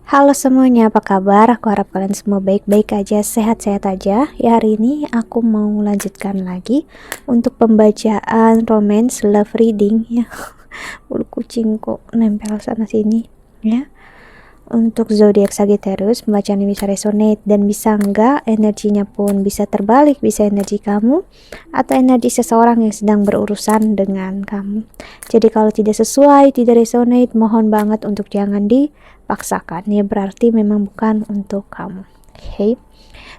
Halo semuanya, apa kabar? Aku harap kalian semua baik-baik aja, sehat-sehat aja. Ya, hari ini aku mau lanjutkan lagi untuk pembacaan romance love reading ya. Bulu kucing kok nempel sana sini ya. Untuk zodiak Sagittarius, pembacaan ini bisa resonate dan bisa enggak, energinya pun bisa terbalik, bisa energi kamu atau energi seseorang yang sedang berurusan dengan kamu. Jadi kalau tidak sesuai, tidak resonate, mohon banget untuk jangan dipaksakan ya, berarti memang bukan untuk kamu. Oke.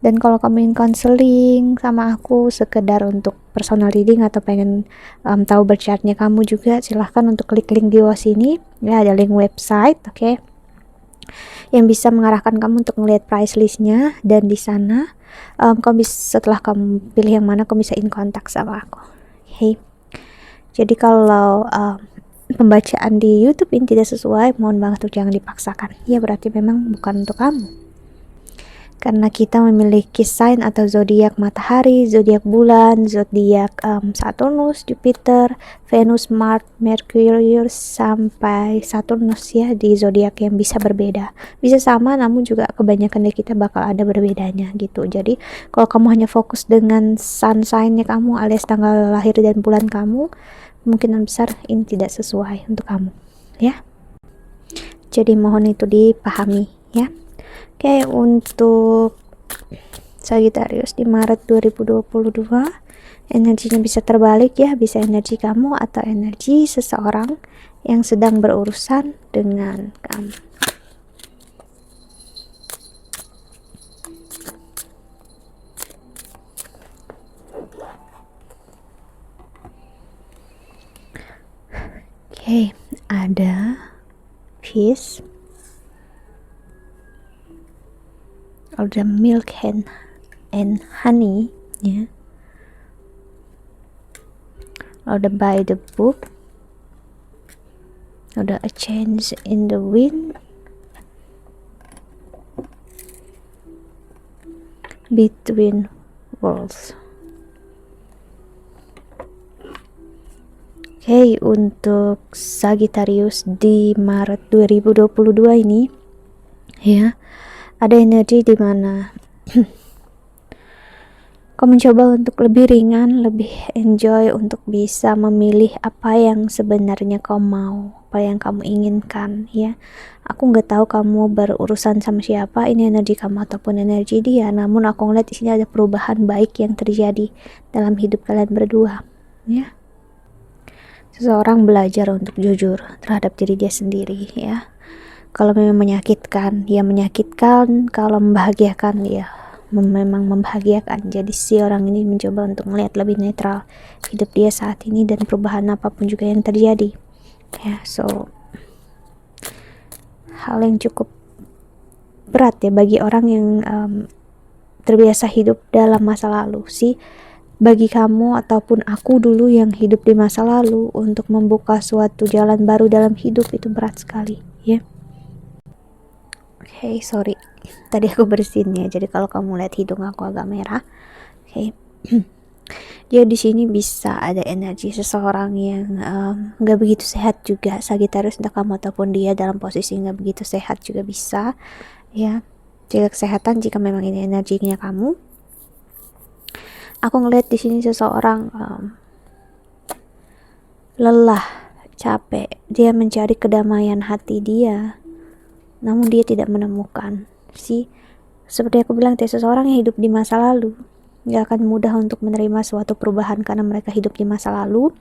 Dan kalau kamu ingin counseling sama aku sekedar untuk personal reading atau pengen tahu berchartnya kamu juga, silahkan untuk klik link di bawah sini ya, ada link website, oke, yang bisa mengarahkan kamu untuk melihat price listnya, dan di sana kamu bisa, setelah kamu pilih yang mana, kamu bisa in kontak sama aku. Okay. Jadi kalau pembacaan di YouTube ini tidak sesuai, mohon banget tuh jangan dipaksakan ya, berarti memang bukan untuk kamu. Karena kita memiliki sign atau zodiak matahari, zodiak bulan, zodiak Saturnus, Jupiter, Venus, Mars, Merkurius sampai Saturnus ya, di zodiak yang bisa berbeda. Bisa sama namun juga kebanyakan dari kita bakal ada berbedanya gitu. Jadi kalau kamu hanya fokus dengan sun sign-nya kamu alias tanggal lahir dan bulan kamu, kemungkinan besar ini tidak sesuai untuk kamu ya. Jadi mohon itu dipahami ya. Oke, untuk Sagittarius di Maret 2022, energinya bisa terbalik ya, bisa energi kamu atau energi seseorang yang sedang berurusan dengan kamu. Oke, ada peace, ada milk and honey ya, ada by the book, ada a change in the wind, between worlds. Oke, untuk Sagittarius di Maret 2022 ini ya, ada energi di mana kau mencoba untuk lebih ringan, lebih enjoy, untuk bisa memilih apa yang sebenarnya kau mau, apa yang kamu inginkan ya. Aku nggak tahu kamu berurusan sama siapa, ini energi kamu ataupun energi dia, namun aku ngeliat di sini ada perubahan baik yang terjadi dalam hidup kalian berdua ya. Seseorang belajar untuk jujur terhadap diri dia sendiri ya. Kalau memang menyakitkan, ya menyakitkan. Kalau membahagiakan, ya memang membahagiakan. Jadi si orang ini mencoba untuk melihat lebih netral hidup dia saat ini dan perubahan apapun juga yang terjadi ya. So hal yang cukup berat ya bagi orang yang terbiasa hidup dalam masa lalu sih. Bagi kamu ataupun aku dulu yang hidup di masa lalu, untuk membuka suatu jalan baru dalam hidup itu berat sekali ya. Oke, sorry, tadi aku bersihin ya, jadi kalau kamu lihat hidung aku agak merah. Oke. Jadi di sini bisa ada energi seseorang yang nggak begitu sehat juga, Sagittarius, entah kamu ataupun dia dalam posisi nggak begitu sehat juga bisa ya. Jaga kesehatan jika memang ini energinya kamu. Aku ngeliat di sini seseorang lelah, capek, dia mencari kedamaian hati dia, namun dia tidak menemukan sih. Seperti aku bilang, seseorang yang hidup di masa lalu gak akan mudah untuk menerima suatu perubahan karena mereka hidup di masa lalu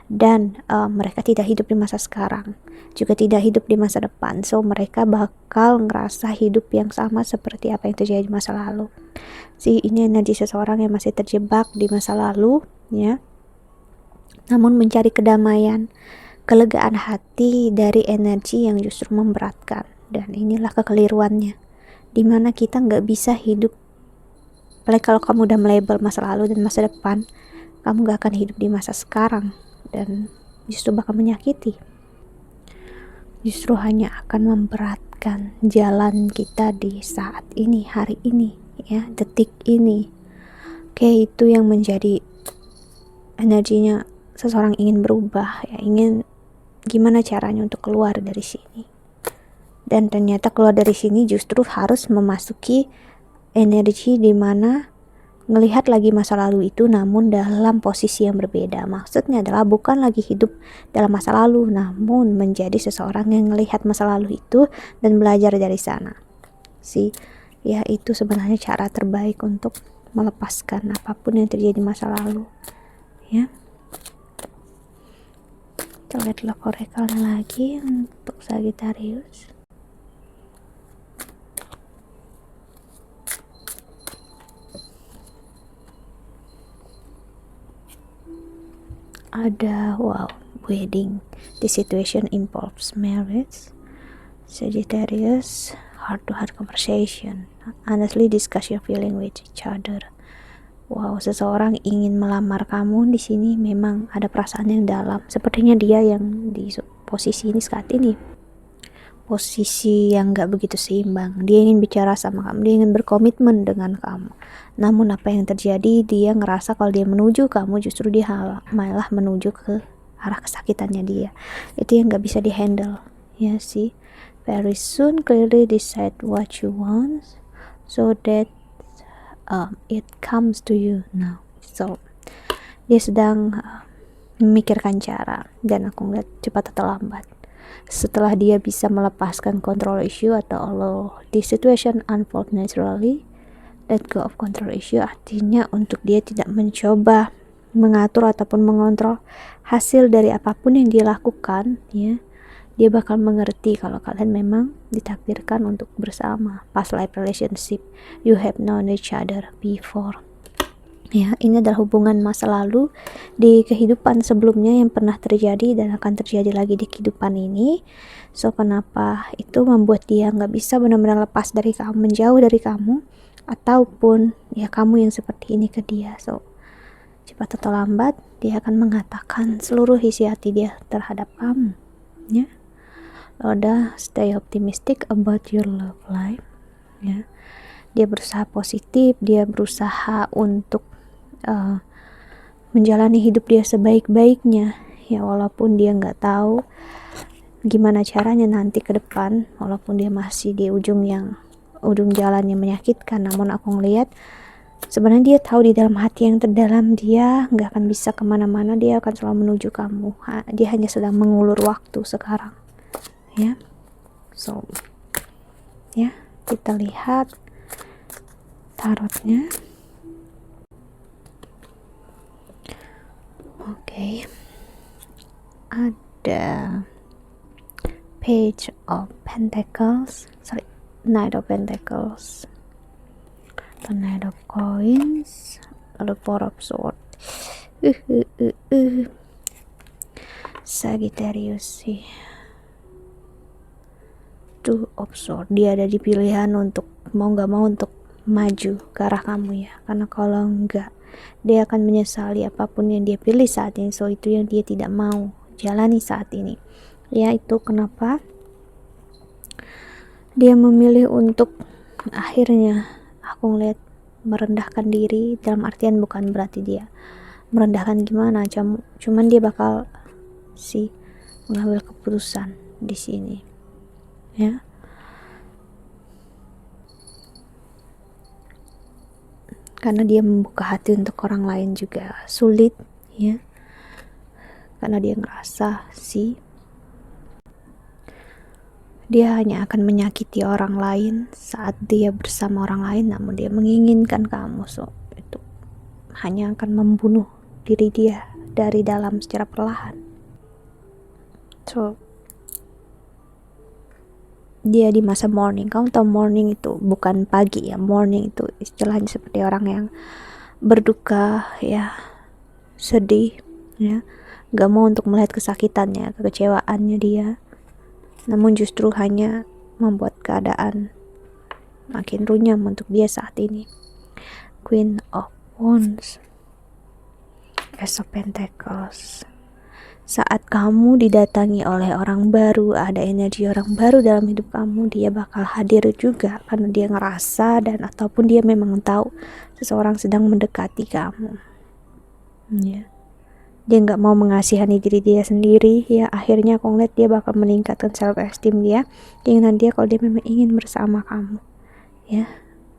dan mereka tidak hidup di masa sekarang, juga tidak hidup di masa depan. So mereka bakal ngerasa hidup yang sama seperti apa yang terjadi di masa lalu sih. Ini energi seseorang yang masih terjebak di masa lalu ya, namun mencari kedamaian, kelegaan hati dari energi yang justru memberatkan. Dan inilah kekeliruannya, dimana kita nggak bisa hidup, apalagi kalau kamu udah melabel masa lalu dan masa depan, kamu gak akan hidup di masa sekarang dan justru bakal menyakiti, justru hanya akan memberatkan jalan kita di saat ini, hari ini ya, detik ini. Oke, itu yang menjadi energinya seseorang ingin berubah ya, ingin gimana caranya untuk keluar dari sini. Dan ternyata keluar dari sini justru harus memasuki energi dimana ngelihat lagi masa lalu itu namun dalam posisi yang berbeda. Maksudnya adalah bukan lagi hidup dalam masa lalu, namun menjadi seseorang yang ngelihat masa lalu itu dan belajar dari sana. Ya itu sebenarnya cara terbaik untuk melepaskan apapun yang terjadi di masa lalu. Ya. Kita lihat love oracle lagi untuk Sagittarius. Ada wedding. The situation involves marriage. Sagittarius, heart-to-heart conversation. Honestly discuss your feeling with each other. Seseorang ingin melamar kamu di sini, memang ada perasaan yang dalam. Sepertinya dia yang di posisi ini saat ini, posisi yang gak begitu seimbang. Dia ingin bicara sama kamu, dia ingin berkomitmen dengan kamu. Namun apa yang terjadi, dia ngerasa kalau dia menuju kamu, justru dia malah menuju ke arah kesakitannya dia. Itu yang gak bisa dihandle. Ya sih. Very soon clearly decide what you want so that it comes to you now. So dia sedang memikirkan cara, dan aku ngeliat cepat atau lambat setelah dia bisa melepaskan control issue atau allow the situation unfold naturally, let go of control issue artinya untuk dia tidak mencoba mengatur ataupun mengontrol hasil dari apapun yang dia lakukan. Ya, dia bakal mengerti kalau kalian memang ditakdirkan untuk bersama. Past life relationship, you have known each other before. Ya, ini adalah hubungan masa lalu di kehidupan sebelumnya yang pernah terjadi dan akan terjadi lagi di kehidupan ini. So kenapa itu membuat dia nggak bisa benar-benar lepas dari kamu, menjauh dari kamu, ataupun ya kamu yang seperti ini ke dia. So cepat atau lambat dia akan mengatakan seluruh isi hati dia terhadap kamu. Ya, udah, stay optimistic about your love life. Ya, dia berusaha positif, dia berusaha untuk menjalani hidup dia sebaik-baiknya. Ya, walaupun dia nggak tahu gimana caranya nanti ke depan, walaupun dia masih di ujung jalan yang menyakitkan, namun aku ngelihat sebenarnya dia tahu di dalam hati yang terdalam dia nggak akan bisa kemana-mana, dia akan selalu menuju kamu. Dia hanya sedang mengulur waktu sekarang. Ya, so ya, kita lihat tarotnya. Oke. Ada Page of Pentacles, Knight of Pentacles, the Knight of Coins, lalu Four of Swords. Sagittarius sih, Two of Swords. Dia ada di pilihan untuk mau nggak mau untuk maju ke arah kamu ya, karena kalau enggak dia akan menyesali apapun yang dia pilih saat ini. So itu yang dia tidak mau jalani saat ini. Ya, itu kenapa dia memilih untuk akhirnya, aku ngeliat, merendahkan diri. Dalam artian bukan berarti dia merendahkan gimana, cuman dia bakal mengambil keputusan di sini. Ya, karena dia membuka hati untuk orang lain juga sulit. Ya, karena dia ngerasa dia hanya akan menyakiti orang lain saat dia bersama orang lain, namun dia menginginkan kamu. So itu hanya akan membunuh diri dia dari dalam secara perlahan. So dia di masa mourning. Kamu tahu mourning itu bukan pagi ya, mourning itu istilahnya seperti orang yang berduka ya, sedih ya, gak mau untuk melihat kesakitannya, kekecewaannya dia, namun justru hanya membuat keadaan makin runyam untuk dia saat ini. Queen of Wands, Ace of Pentacles. Saat kamu didatangi oleh orang baru, ada energi orang baru dalam hidup kamu, dia bakal hadir juga karena dia ngerasa dan ataupun dia memang tahu seseorang sedang mendekati kamu. Ya, dia nggak mau mengasihani diri dia sendiri, ya akhirnya aku ngeliat dia bakal meningkatkan self esteem dia, keinginan dia kalau dia memang ingin bersama kamu, ya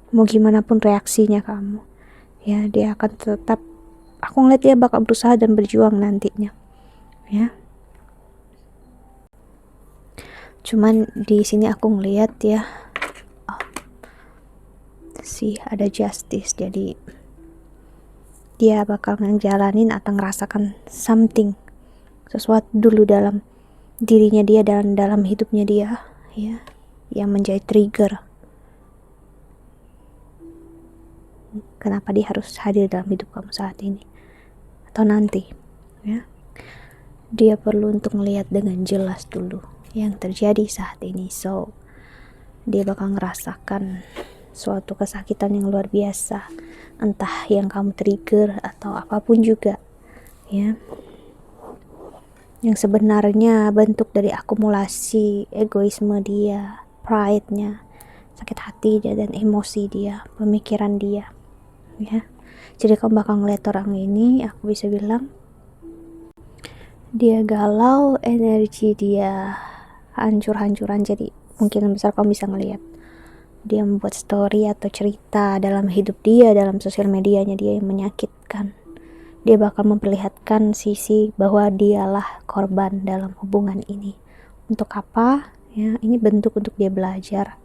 mau gimana pun reaksinya kamu, ya dia akan tetap, aku ngeliat dia bakal berusaha dan berjuang nantinya, ya. Cuman di sini aku ngeliat ya, sih ada justice, jadi dia bakal ngejalanin atau ngerasakan something, sesuatu dulu dalam dirinya dia dan dalam hidupnya dia, ya, yang menjadi trigger kenapa dia harus hadir dalam hidup kamu saat ini atau nanti, ya. Dia perlu untuk melihat dengan jelas dulu yang terjadi saat ini, so dia bakal ngerasakan suatu kesakitan yang luar biasa, entah yang kamu trigger atau apapun juga, ya, yang sebenarnya bentuk dari akumulasi egoisme dia, pride-nya, sakit hati dia, dan emosi dia, pemikiran dia, ya. Jadi kamu bakal ngeliat orang ini, aku bisa bilang dia galau, energi dia hancur-hancuran. Jadi mungkin besar kamu bisa ngeliat dia membuat story atau cerita dalam hidup dia, dalam sosial medianya dia yang menyakitkan. Dia bakal memperlihatkan sisi bahwa dialah korban dalam hubungan ini. Untuk apa? Ya, ini bentuk untuk dia belajar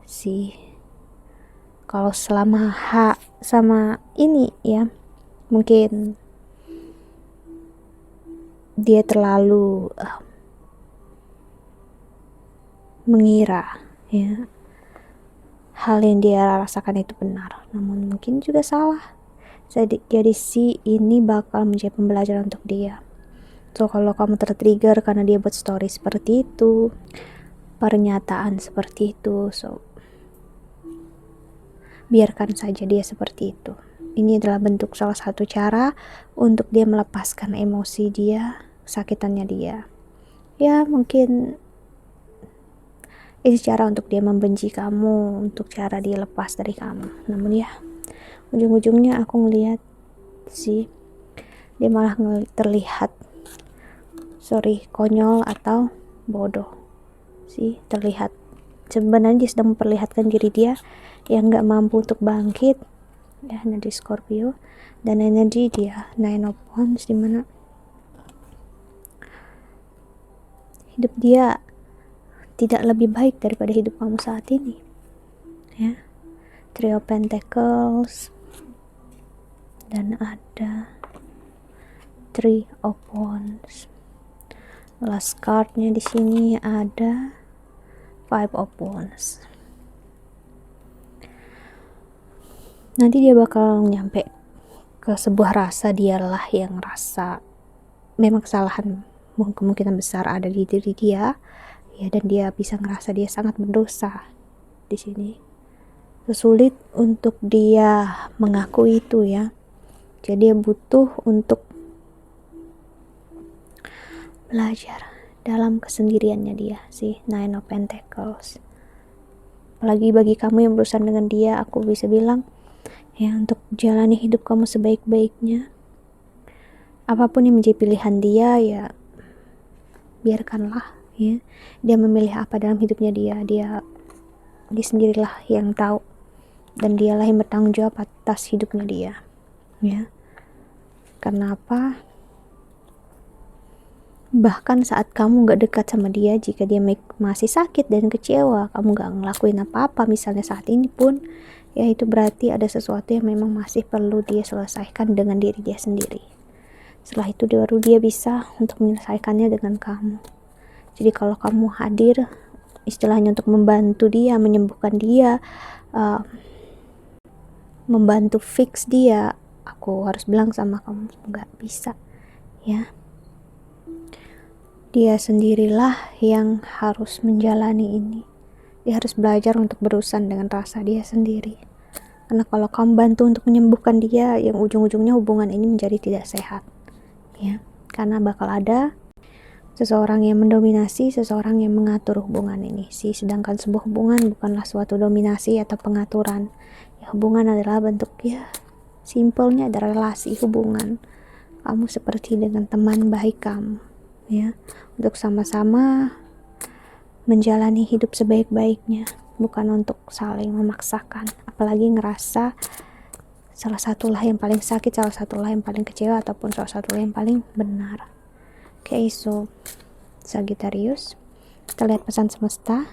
sih. Kalau selama sama ini, ya, mungkin dia terlalu mengira, ya, hal yang dia rasakan itu benar, namun mungkin juga salah. Jadi si ini bakal menjadi pembelajaran untuk dia. So kalau kamu tertrigger karena dia buat story seperti itu, pernyataan seperti itu, so biarkan saja dia seperti itu. Ini adalah bentuk salah satu cara untuk dia melepaskan emosi dia, kesakitannya dia. Ya mungkin ini cara untuk dia membenci kamu, untuk cara dia lepas dari kamu. Namun ya, ujung-ujungnya aku ngelihat sih, dia malah terlihat konyol atau bodoh sih, terlihat. Sebenarnya dia sedang memperlihatkan diri dia yang gak mampu untuk bangkit, ya, energi Scorpio, dan energi dia Nine of Wands, dimana hidup dia tidak lebih baik daripada hidup kamu saat ini, ya. Three of Pentacles dan ada Three of Wands. Last cardnya di sini ada Five of Wands. Nanti dia bakal nyampe ke sebuah rasa, dialah yang rasa memang kesalahan kemungkinan besar ada di diri dia, ya, dan dia bisa ngerasa dia sangat berdosa di sini. Sulit untuk dia mengakui itu, ya. Jadi dia butuh untuk belajar dalam kesendiriannya dia sih, Nine of Pentacles. Apalagi bagi kamu yang berurusan dengan dia, aku bisa bilang, ya, untuk jalani hidup kamu sebaik-baiknya, apapun yang menjadi pilihan dia, ya biarkanlah, ya. Dia memilih apa dalam hidupnya dia sendirilah yang tahu, dan dialah yang bertanggung jawab atas hidupnya dia, ya. Karena apa? Bahkan saat kamu gak dekat sama dia, jika dia masih sakit dan kecewa, kamu gak ngelakuin apa-apa misalnya saat ini pun, ya itu berarti ada sesuatu yang memang masih perlu dia selesaikan dengan diri dia sendiri. Setelah itu baru dia bisa untuk menyelesaikannya dengan kamu. Jadi kalau kamu hadir istilahnya untuk membantu dia, menyembuhkan dia, membantu fix dia, aku harus bilang sama kamu, gak bisa, ya. Dia sendirilah yang harus menjalani ini. Dia harus belajar untuk berurusan dengan rasa dia sendiri. Karena kalau kamu bantu untuk menyembuhkan dia, yang ujung-ujungnya hubungan ini menjadi tidak sehat, ya. Karena bakal ada seseorang yang mendominasi, seseorang yang mengatur hubungan ini sih. Sedangkan sebuah hubungan bukanlah suatu dominasi atau pengaturan. Ya, hubungan adalah bentuk, ya, simpelnya ada relasi hubungan. kamu seperti dengan teman baik kamu, ya, untuk sama-sama menjalani hidup sebaik-baiknya, bukan untuk saling memaksakan, apalagi ngerasa salah satulah yang paling sakit, salah satulah yang paling kecewa, ataupun salah satulah yang paling benar. So Sagittarius, kita lihat pesan semesta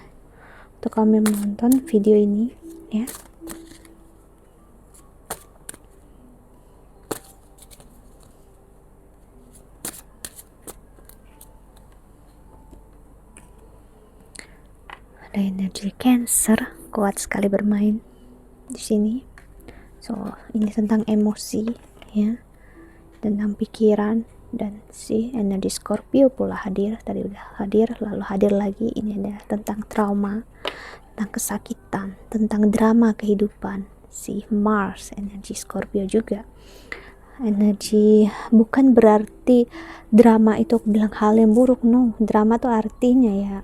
untuk kamu yang menonton video ini, ya. Ada energi Cancer kuat sekali bermain di sini. So ini tentang emosi, ya, tentang pikiran, dan si energi Scorpio pula hadir. Tadi udah hadir, lalu hadir lagi. Ini ada tentang trauma, tentang kesakitan, tentang drama kehidupan. Si Mars, energi Scorpio juga. Energi bukan berarti drama itu aku bilang hal yang buruk, no. Drama tuh artinya ya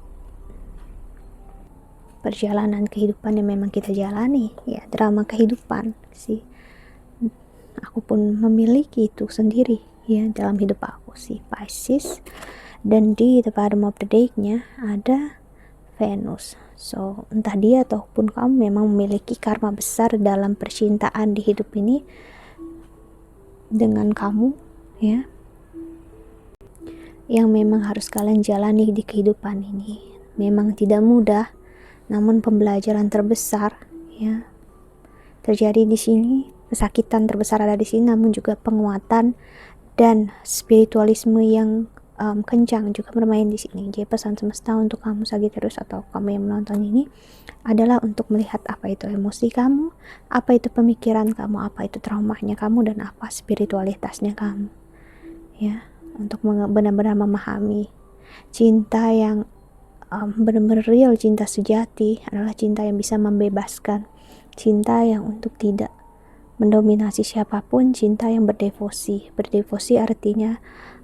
perjalanan kehidupan yang memang kita jalani, ya, drama kehidupan sih. Aku pun memiliki itu sendiri, ya, dalam hidup aku sih, Pisces, dan di the bottom of the deck-nya ada Venus. So entah dia ataupun kamu memang memiliki karma besar dalam percintaan di hidup ini dengan kamu, ya, yang memang harus kalian jalani di kehidupan ini. Memang tidak mudah, namun pembelajaran terbesar, ya, terjadi di sini. Kesakitan terbesar ada di sini, namun juga penguatan dan spiritualisme yang kencang juga bermain di sini. Jadi pesan semesta untuk kamu Sagittarius atau kamu yang menonton ini adalah untuk melihat apa itu emosi kamu, apa itu pemikiran kamu, apa itu traumanya kamu, dan apa spiritualitasnya kamu, ya, untuk benar-benar memahami cinta yang benar-benar real. Cinta sejati adalah cinta yang bisa membebaskan, cinta yang untuk tidak mendominasi siapapun, cinta yang berdevosi. Berdevosi artinya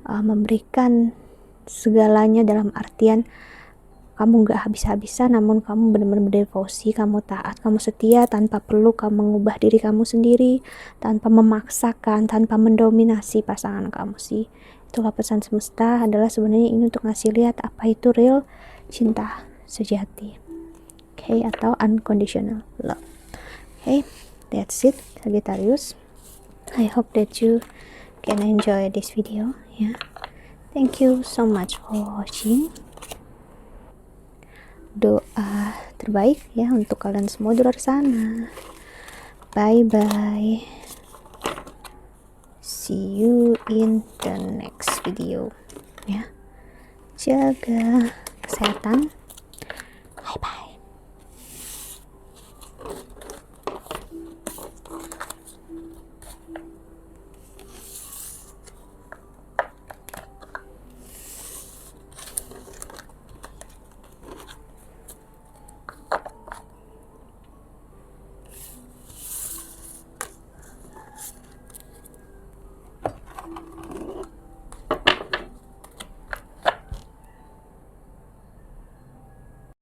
memberikan segalanya, dalam artian kamu gak habis-habisan, namun kamu benar-benar berdevosi, kamu taat, kamu setia, tanpa perlu kamu mengubah diri kamu sendiri, tanpa memaksakan, tanpa mendominasi pasangan kamu sih. Itulah pesan semesta, adalah sebenarnya ini untuk ngasih lihat apa itu real cinta sejati, atau unconditional love. That's it Sagittarius. I hope that you can enjoy this video, ya. Thank you so much for watching. Doa terbaik ya untuk kalian semua di luar sana. Bye bye, see you in the next video, ya. Jaga kesehatan,